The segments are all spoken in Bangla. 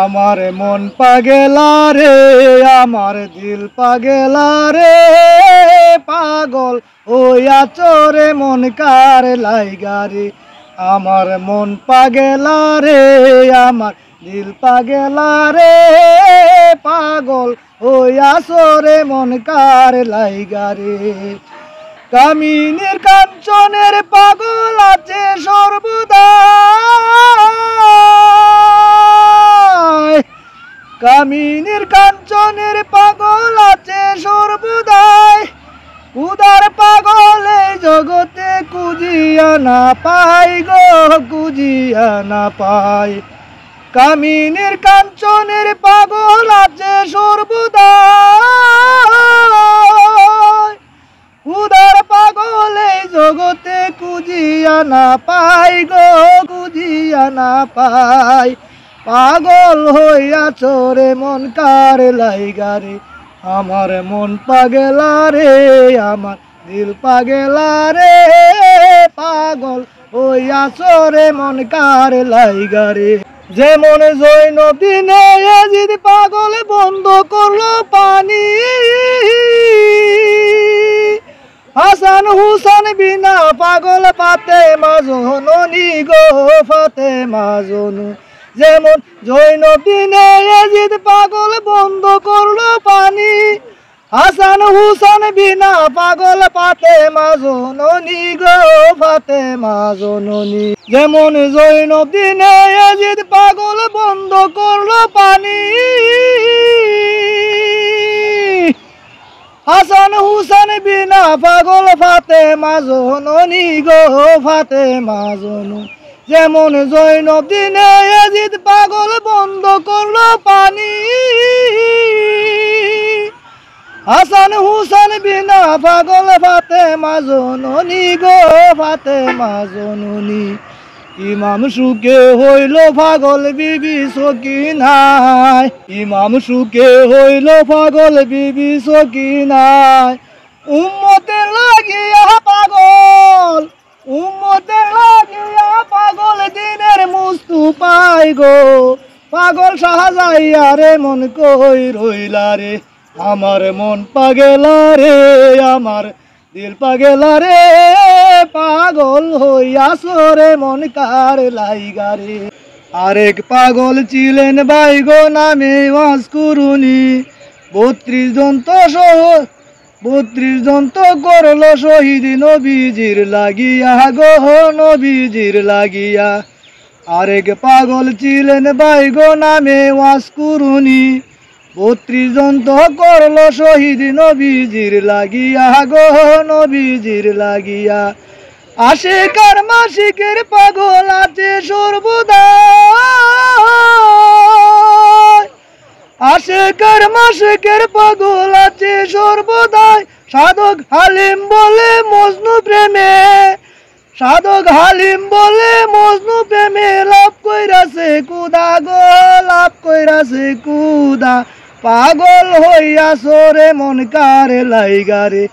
আমার মন পাগলা রে, আমার দিল পাগলা রে, পাগল হইয়া চোরে মন কার লাইগা রে। আমার মন পাগলা রে, আমার দিল পাগলা রে, পাগল হইয়া চোরে মন কার লাইগা রে। কামিনীর কাঞ্চনের পাগল আছে সর্বদা, কামিনীর কাঞ্চনের পাগল আছে সর্বদাই। উদার পাগল এই জগতে খুঁজিয়া না পাই গো, খুঁজিয়া না পাই। কামিনীর কাঞ্চনের পাগল আছে সর্বদাই। উদার পাগল এই জগতে খুঁজিয়া না পাই গো, খুঁজিয়া না পাই। পাগল হইয়া চোরে মন কার লাইগা রে। আমার মন পাগলা রে, আমার দিল পাগলা রে, পাগল হইয়া চোরে মন কার লাইগা রে। যেমন জৈনদিনে ইয়াজিদ পাগল বন্ধ করলো পানি, হাসান হুসেন বিনা পাগল ফাতেমা জননী গো, ফাতেমা জননী। যেমন জৈনদিনে ইয়াজিদ পাগল বন্ধ করলো পানি, হাসান হুসেন বিনা পাগল ফাতেমা জননী গো, ফাতেমা জননী। যেমন জৈনদিনে ইয়াজিদ পাগল বন্ধ করলো পানি, হাসান হুসেন বিনা পাগল ফাতেমা জননী গো, ফাতেমা জননী। যেমন জৈনদিনে ইয়াজিদ পাগল বন্ধ করলো পানি, হাসান হুসেন বিনা পাগল ফাতেমা জননী গো, ফাতেমা জননী। ইমাম সুকে হইল পাগল বিবি সকিনায়, ইমাম সুকে হইল পাগল বিবি সকিনায়। উম্মতের লাগিয়া পাগল, উম্মতের লাগিয়া পাগল দিনের মুস্তুফাই গো, পাগল সাহাযাইয়া রে মন কই রইলা রে। আমার মন পাগলা রে, আমার দিল পাগলা রে, পাগল হইয়া চোরে মন কার লাইগা রে। আরেক পাগল ছিলেন বাইগো নামে ওয়াজকুরুনি, 32 জন তো 32 জন তো করলো শহীদ নবীজির লাগিয়া গো, নবীজির লাগিয়া। আরেক পাগল ছিলেন বাইগো নামে ওয়াজকুরুনি, 32 জন তো করলো শহীদ নবীজির লাগিয়া গো, নবীজির লাগিয়া। আশিকার মাশিকের পাগল আছে সর্বদা, আশিকার মাশিকের পাগল আছে সর্বদাই। সাধক হালিম বলে মজনু প্রেমে, সাধক হালিম বলে মজনু প্রেমে লাভ কইরাছে কুদা গো, লাভ কইরাছে কুদা। পাগল হইয়া চোরে মন কার লাইগা রে।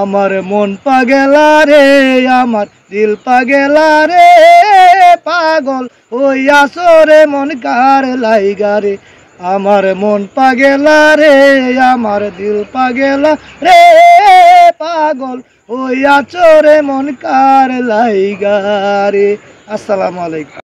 আমার মন পাগলা রে, আমার দিল পাগলা রে, পাগল হইয়া চোরে মন কার লাইগা রে। আমার মন পাগলা রে, আমার দিল পাগলা রে, পাগল হইয়া চোরে মন কার লাইগা রে। আসসালামু আলাইকুম।